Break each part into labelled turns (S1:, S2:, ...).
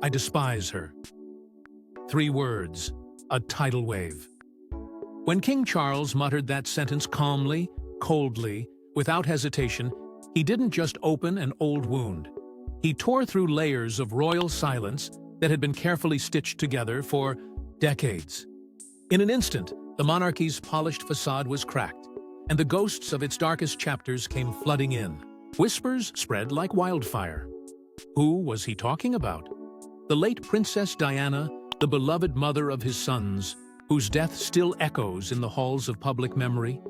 S1: I despise her. 3 words, a tidal wave. When King Charles muttered that sentence calmly, coldly, without hesitation, he didn't just open an old wound. He tore through layers of royal silence that had been carefully stitched together for decades. In an instant, the monarchy's polished façade was cracked, and the ghosts of its darkest chapters came flooding in. Whispers spread like wildfire. Who was he talking about? The late Princess Diana, the beloved mother of his sons, whose death still echoes in the halls of public memory?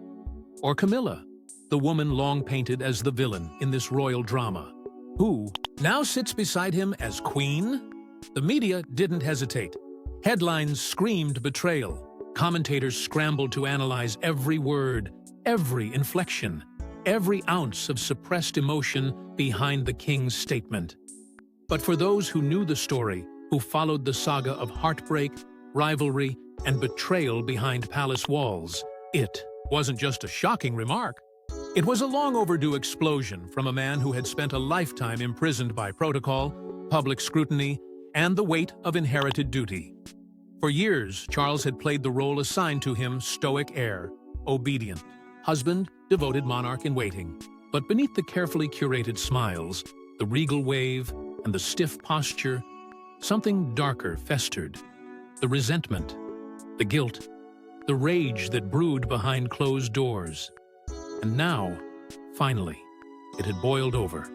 S1: Or Camilla, the woman long painted as the villain in this royal drama, who now sits beside him as queen? The media didn't hesitate. Headlines screamed betrayal. Commentators scrambled to analyze every word, every inflection, every ounce of suppressed emotion behind the king's statement. But for those who knew the story, who followed the saga of heartbreak, rivalry, and betrayal behind palace walls, it wasn't just a shocking remark. It was a long overdue explosion from a man who had spent a lifetime imprisoned by protocol, public scrutiny, and the weight of inherited duty. For years, Charles had played the role assigned to him: stoic heir, obedient, husband, devoted monarch in waiting. But beneath the carefully curated smiles, the regal wave, and the stiff posture, something darker festered. The resentment, the guilt, the rage that brewed behind closed doors. And now, finally, it had boiled over.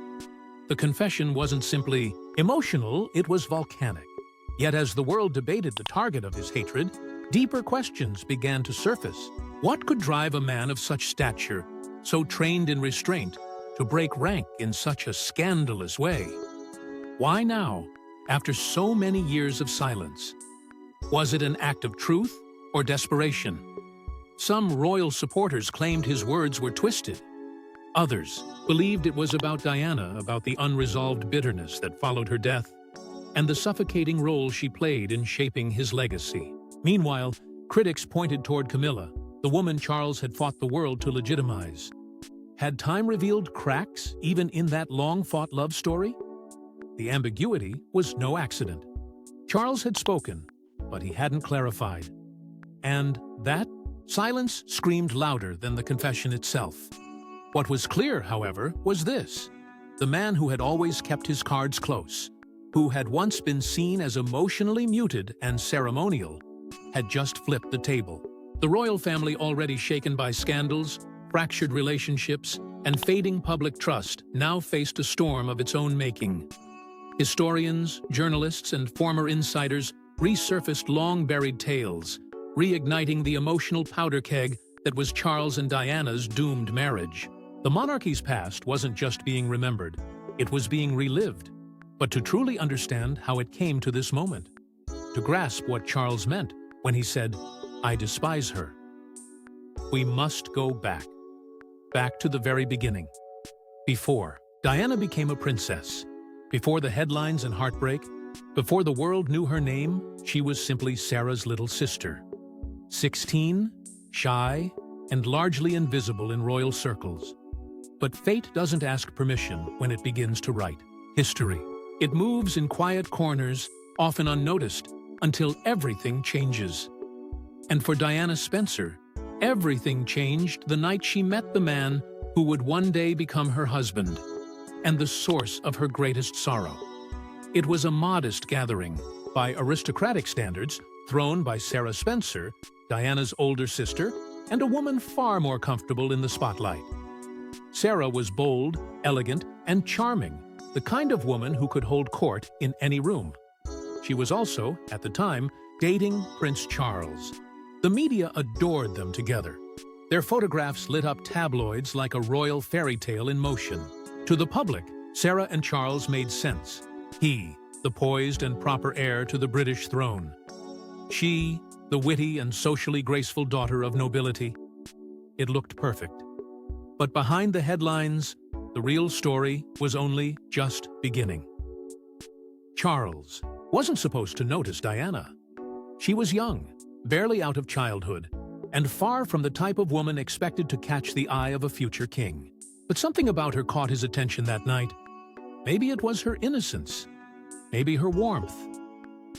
S1: The confession wasn't simply emotional, it was volcanic. Yet as the world debated the target of his hatred, deeper questions began to surface. What could drive a man of such stature, so trained in restraint, to break rank in such a scandalous way? Why now, after so many years of silence? Was it an act of truth or desperation? Some royal supporters claimed his words were twisted. Others believed it was about Diana, about the unresolved bitterness that followed her death, and the suffocating role she played in shaping his legacy. Meanwhile, critics pointed toward Camilla, the woman Charles had fought the world to legitimize. Had time revealed cracks even in that long-fought love story? The ambiguity was no accident. Charles had spoken, but he hadn't clarified. And that silence screamed louder than the confession itself. What was clear, however, was this: the man who had always kept his cards close, who had once been seen as emotionally muted and ceremonial, had just flipped the table. The royal family, already shaken by scandals, fractured relationships, and fading public trust, now faced a storm of its own making. Historians, journalists, and former insiders resurfaced long-buried tales, reigniting the emotional powder keg that was Charles and Diana's doomed marriage. The monarchy's past wasn't just being remembered, it was being relived. But to truly understand how it came to this moment, to grasp what Charles meant when he said, "I despise her," we must go back to the very beginning. Before Diana became a princess, before the headlines and heartbreak, before the world knew her name, she was simply Sarah's little sister. 16, shy, and largely invisible in royal circles. But fate doesn't ask permission when it begins to write history. It moves in quiet corners, often unnoticed, until everything changes. And for Diana Spencer, everything changed the night she met the man who would one day become her husband, and the source of her greatest sorrow. It was a modest gathering, by aristocratic standards, thrown by Sarah Spencer, Diana's older sister, and a woman far more comfortable in the spotlight. Sarah was bold, elegant, and charming, the kind of woman who could hold court in any room. She was also, at the time, dating Prince Charles. The media adored them together. Their photographs lit up tabloids like a royal fairy tale in motion. To the public, Sarah and Charles made sense. He, the poised and proper heir to the British throne. She, the witty and socially graceful daughter of nobility. It looked perfect. But behind the headlines, the real story was only just beginning. Charles wasn't supposed to notice Diana. She was young, barely out of childhood, and far from the type of woman expected to catch the eye of a future king. But something about her caught his attention that night. Maybe it was her innocence. maybe her warmth.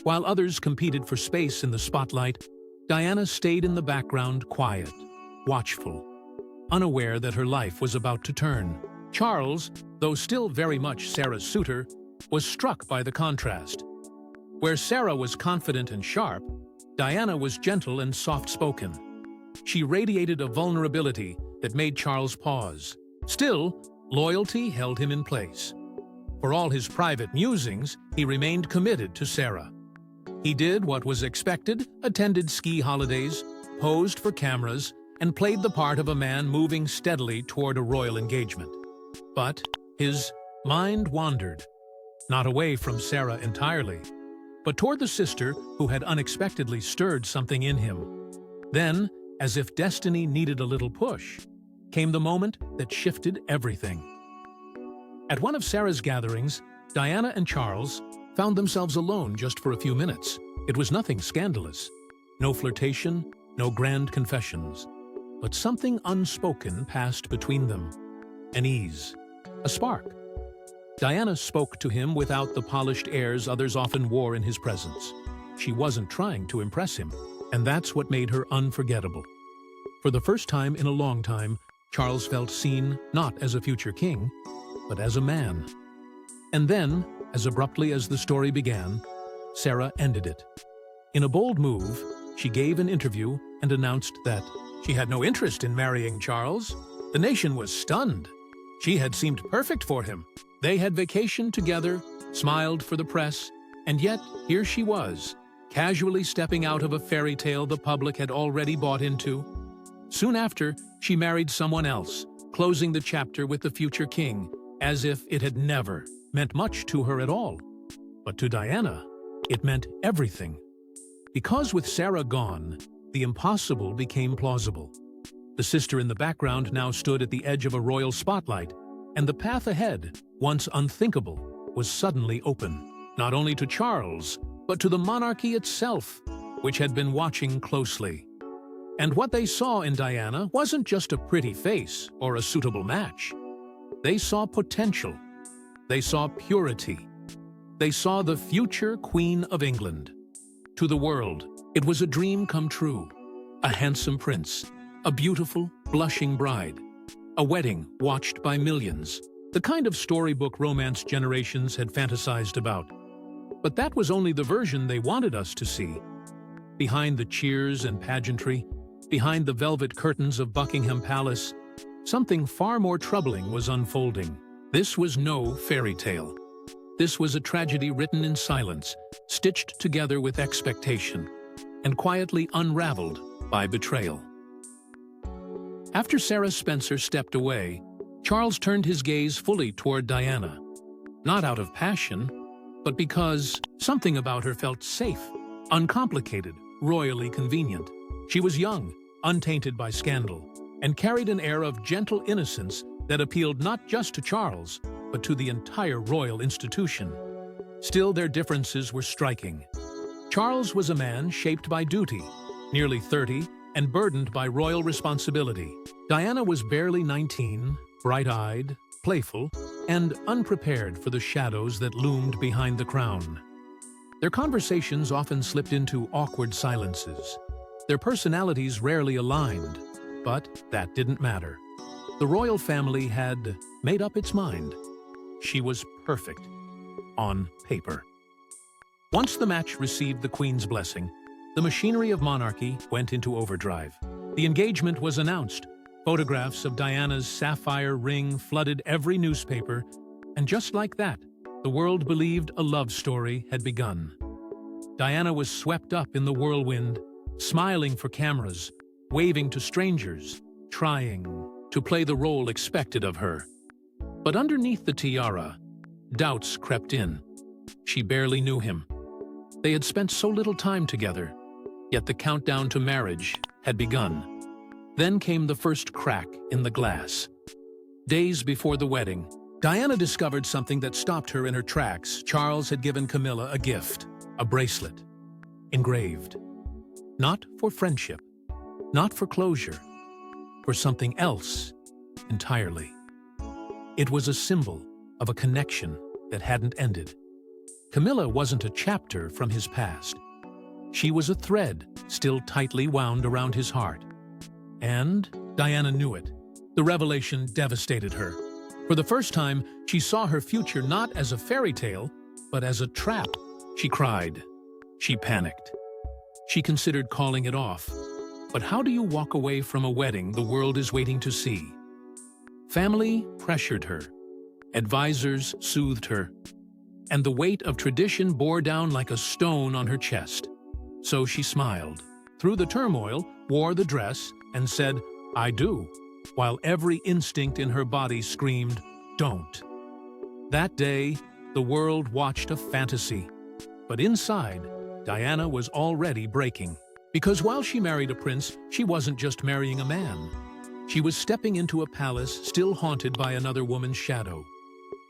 S1: While others competed for space in the spotlight, Diana stayed in the background, quiet, watchful, unaware that her life was about to turn. Charles, though still very much Sarah's suitor, was struck by the contrast. Where Sarah was confident and sharp, Diana was gentle and soft-spoken. She radiated a vulnerability that made Charles pause. Still, loyalty held him in place. For all his private musings, he remained committed to Sarah. He did what was expected, attended ski holidays, posed for cameras, and played the part of a man moving steadily toward a royal engagement. But his mind wandered, not away from Sarah entirely, but toward the sister who had unexpectedly stirred something in him. Then, as if destiny needed a little push, came the moment that shifted everything. At one of Sarah's gatherings, Diana and Charles found themselves alone just for a few minutes. It was nothing scandalous. No flirtation, no grand confessions. But something unspoken passed between them. An ease. A spark. Diana spoke to him without the polished airs others often wore in his presence. She wasn't trying to impress him, and that's what made her unforgettable. For the first time in a long time, Charles felt seen not as a future king, but as a man. And then, as abruptly as the story began, Sarah ended it. In a bold move, she gave an interview and announced that she had no interest in marrying Charles. The nation was stunned. She had seemed perfect for him. They had vacationed together, smiled for the press, and yet here she was, casually stepping out of a fairy tale the public had already bought into. Soon after, she married someone else, closing the chapter with the future king, as if it had never meant much to her at all. But to Diana, it meant everything. Because with Sarah gone, the impossible became plausible. The sister in the background now stood at the edge of a royal spotlight, and the path ahead, once unthinkable, was suddenly open, not only to Charles, but to the monarchy itself, which had been watching closely. And what they saw in Diana wasn't just a pretty face or a suitable match. They saw potential. They saw purity. They saw the future Queen of England. To the world, it was a dream come true. A handsome prince, a beautiful, blushing bride, a wedding watched by millions, the kind of storybook romance generations had fantasized about. But that was only the version they wanted us to see. Behind the cheers and pageantry, behind the velvet curtains of Buckingham Palace, something far more troubling was unfolding. This was no fairy tale. This was a tragedy written in silence, stitched together with expectation, and quietly unraveled by betrayal. After Sarah Spencer stepped away, Charles turned his gaze fully toward Diana, not out of passion, but because something about her felt safe, uncomplicated, royally convenient. She was young, untainted by scandal, and carried an air of gentle innocence that appealed not just to Charles, but to the entire royal institution. Still, their differences were striking. Charles was a man shaped by duty, nearly 30, and burdened by royal responsibility. Diana was barely 19, bright-eyed, playful, and unprepared for the shadows that loomed behind the crown. Their conversations often slipped into awkward silences. Their personalities rarely aligned, but that didn't matter. The royal family had made up its mind. She was perfect, on paper. Once the match received the Queen's blessing, the machinery of monarchy went into overdrive. The engagement was announced. Photographs of Diana's sapphire ring flooded every newspaper, and just like that, the world believed a love story had begun. Diana was swept up in the whirlwind, smiling for cameras, waving to strangers, trying to play the role expected of her. But underneath the tiara, doubts crept in. She barely knew him. They had spent so little time together, yet the countdown to marriage had begun. Then came the first crack in the glass. Days before the wedding, Diana discovered something that stopped her in her tracks. Charles had given Camilla a gift, a bracelet, engraved. Not for friendship, not for closure, for something else entirely. It was a symbol of a connection that hadn't ended. Camilla wasn't a chapter from his past. She was a thread still tightly wound around his heart. And Diana knew it. The revelation devastated her. For the first time, she saw her future not as a fairy tale, but as a trap. She cried. She panicked. She considered calling it off. But how do you walk away from a wedding the world is waiting to see? Family pressured her. Advisors soothed her. And the weight of tradition bore down like a stone on her chest. So she smiled, through the turmoil, wore the dress, and said, "I do," while every instinct in her body screamed, "Don't." That day, the world watched a fantasy. But inside, Diana was already breaking. Because while she married a prince, she wasn't just marrying a man. She was stepping into a palace still haunted by another woman's shadow.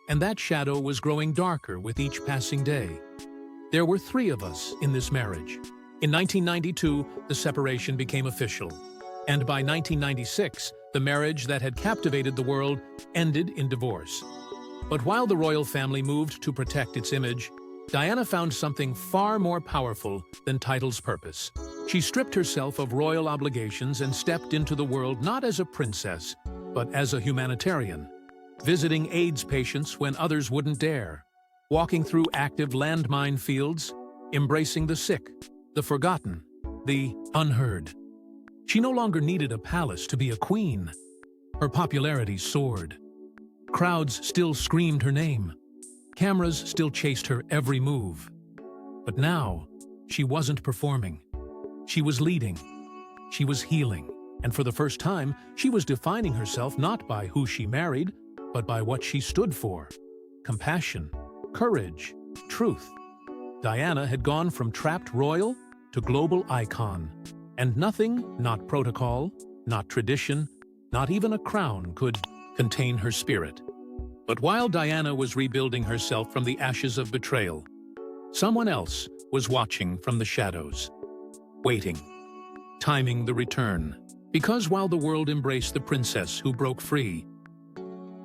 S1: And that shadow was growing darker with each passing day. There were 3 of us in this marriage. In 1992, the separation became official. And by 1996, the marriage that had captivated the world ended in divorce. But while the royal family moved to protect its image, Diana found something far more powerful than title's purpose. She stripped herself of royal obligations and stepped into the world not as a princess, but as a humanitarian, visiting AIDS patients when others wouldn't dare, walking through active landmine fields, embracing the sick, the forgotten, the unheard. She no longer needed a palace to be a queen. Her popularity soared. Crowds still screamed her name. Cameras still chased her every move. But now, she wasn't performing. She was leading. She was healing. And for the first time, she was defining herself not by who she married, but by what she stood for. Compassion, courage, truth. Diana had gone from trapped royal to global icon. And nothing, not protocol, not tradition, not even a crown could contain her spirit. But while Diana was rebuilding herself from the ashes of betrayal, someone else was watching from the shadows, waiting, timing the return. Because while the world embraced the princess who broke free,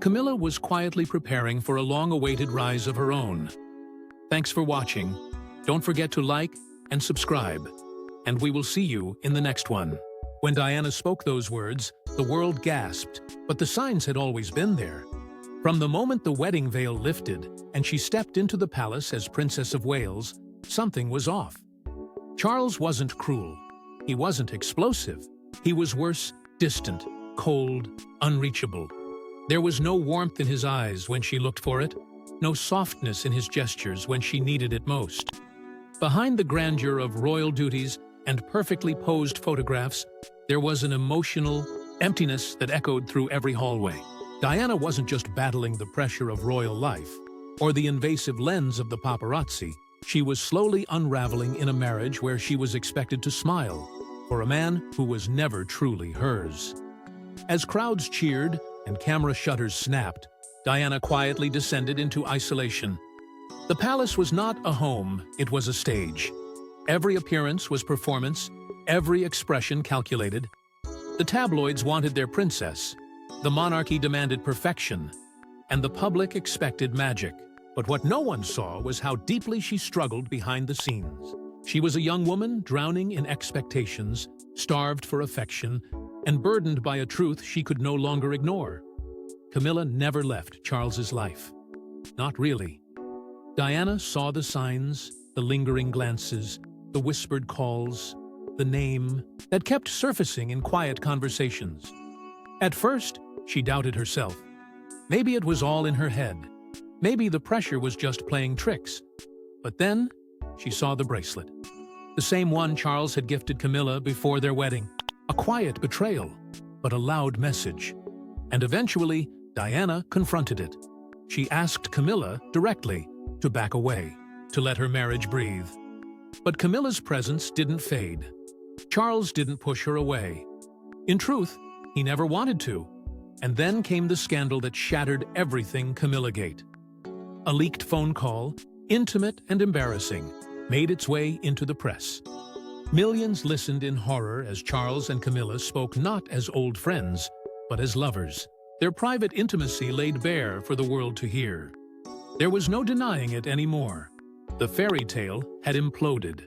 S1: Camilla was quietly preparing for a long-awaited rise of her own. Thanks for watching. Don't forget to like and subscribe, and we will see you in the next one. When Diana spoke those words, the world gasped, but the signs had always been there. From the moment the wedding veil lifted and she stepped into the palace as Princess of Wales, something was off. Charles wasn't cruel. He wasn't explosive. He was worse, distant, cold, unreachable. There was no warmth in his eyes when she looked for it, no softness in his gestures when she needed it most. Behind the grandeur of royal duties and perfectly posed photographs, there was an emotional emptiness that echoed through every hallway. Diana wasn't just battling the pressure of royal life or the invasive lens of the paparazzi. She was slowly unraveling in a marriage where she was expected to smile for a man who was never truly hers. As crowds cheered and camera shutters snapped, Diana quietly descended into isolation. The palace was not a home, it was a stage. Every appearance was performance, every expression calculated. The tabloids wanted their princess. The monarchy demanded perfection, and the public expected magic. But what no one saw was how deeply she struggled behind the scenes. She was a young woman drowning in expectations, starved for affection, and burdened by a truth she could no longer ignore. Camilla never left Charles's life. Not really. Diana saw the signs, the lingering glances, the whispered calls, the name that kept surfacing in quiet conversations. At first, she doubted herself. Maybe it was all in her head. Maybe the pressure was just playing tricks. But then, she saw the bracelet. The same one Charles had gifted Camilla before their wedding. A quiet betrayal, but a loud message. And eventually, Diana confronted it. She asked Camilla directly to back away, to let her marriage breathe. But Camilla's presence didn't fade. Charles didn't push her away. In truth, he never wanted to. And then came the scandal that shattered everything Camilla-gate. A leaked phone call, intimate and embarrassing, made its way into the press. Millions listened in horror as Charles and Camilla spoke not as old friends, but as lovers. Their private intimacy laid bare for the world to hear. There was no denying it anymore. The fairy tale had imploded.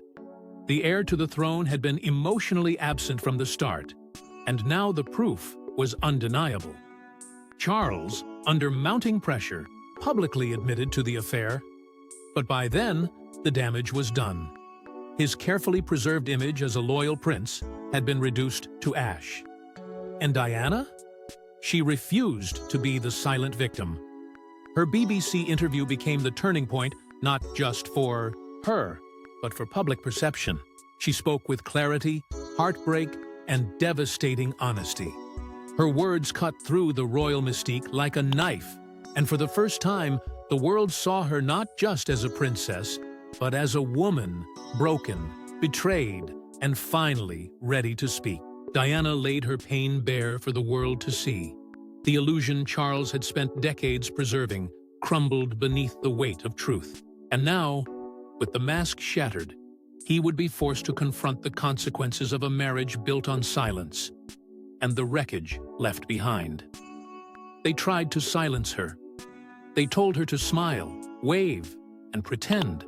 S1: The heir to the throne had been emotionally absent from the start, and now the proof was undeniable. Charles, under mounting pressure, publicly admitted to the affair. But by then, the damage was done. His carefully preserved image as a loyal prince had been reduced to ash. And Diana? She refused to be the silent victim. Her BBC interview became the turning point, not just for her, but for public perception. She spoke with clarity, heartbreak, and devastating honesty. Her words cut through the royal mystique like a knife, and for the first time, the world saw her not just as a princess, but as a woman, broken, betrayed, and finally ready to speak. Diana laid her pain bare for the world to see. The illusion Charles had spent decades preserving crumbled beneath the weight of truth. And now, with the mask shattered, he would be forced to confront the consequences of a marriage built on silence and the wreckage left behind. They tried to silence her. They told her to smile, wave, and pretend,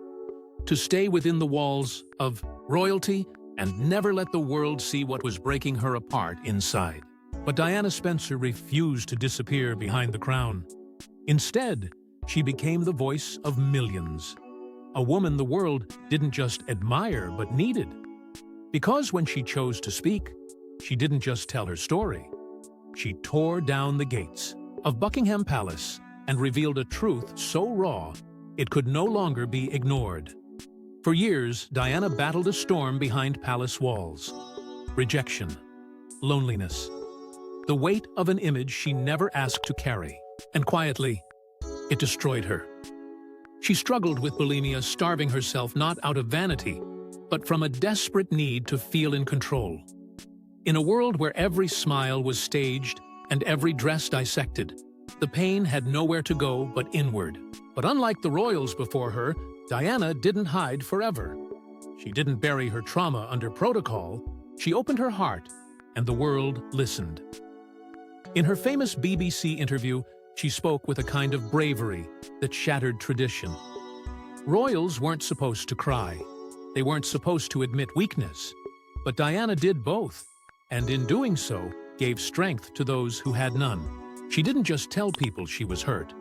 S1: to stay within the walls of royalty and never let the world see what was breaking her apart inside. But Diana Spencer refused to disappear behind the crown. Instead, she became the voice of millions. A woman the world didn't just admire but needed. Because when she chose to speak, she didn't just tell her story. She tore down the gates of Buckingham Palace and revealed a truth so raw it could no longer be ignored. For years, Diana battled a storm behind palace walls. Rejection, loneliness, the weight of an image she never asked to carry. And quietly, it destroyed her. She struggled with bulimia, starving herself not out of vanity, but from a desperate need to feel in control. In a world where every smile was staged and every dress dissected, the pain had nowhere to go but inward. But unlike the royals before her, Diana didn't hide forever. She didn't bury her trauma under protocol. She opened her heart, and the world listened. In her famous BBC interview, she spoke with a kind of bravery that shattered tradition. Royals weren't supposed to cry. They weren't supposed to admit weakness. But Diana did both, and in doing so, gave strength to those who had none. She didn't just tell people she was hurt.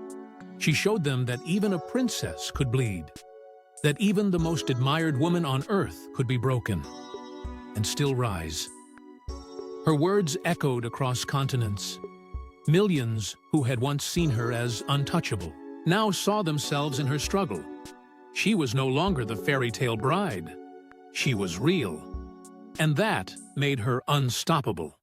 S1: She showed them that even a princess could bleed, that even the most admired woman on earth could be broken and still rise. Her words echoed across continents. Millions who had once seen her as untouchable now saw themselves in her struggle. She was no longer the fairy tale bride. She was real. And that made her unstoppable.